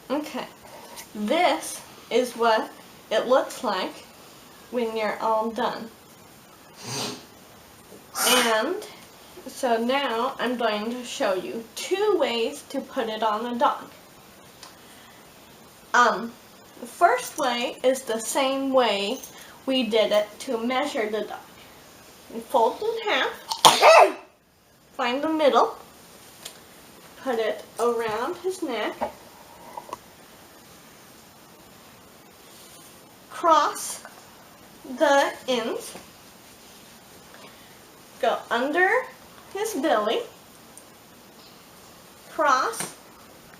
Okay, this is what it looks like when you're all done. And so now I'm going to show you 2 ways to put it on a dog. The first way is the same way we did it to measure the dog. You fold in half, find the middle, put it around his neck, cross the ends, go under his belly, cross,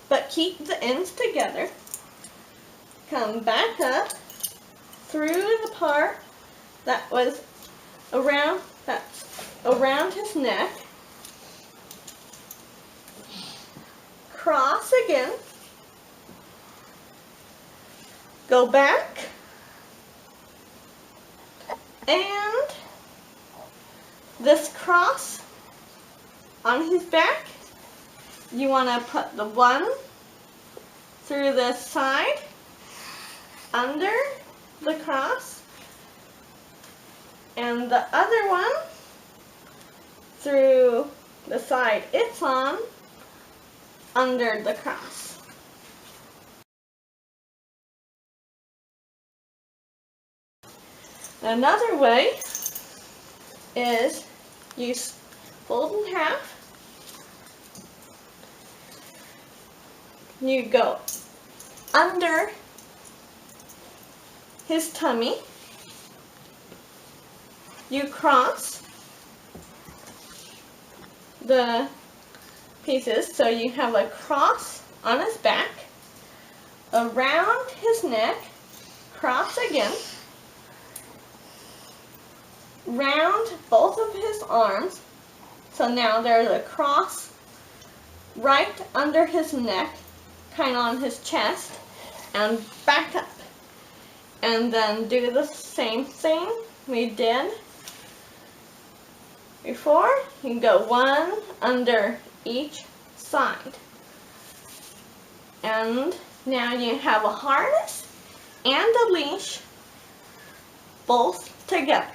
but keep the ends together, come back up through the part that was around his neck, cross again, go back, and this cross on his back, you want to put the one through the side, under the cross, and the other one through the side it's on, under the cross. Another way is you fold in half, you go under his tummy, you cross the pieces so you have a cross on his back, around his neck, cross again, round both of his arms, so now there's a cross right under his neck, kind of on his chest, and back up. And then do the same thing we did before. You can go one under each side. And now you have a harness and a leash both together.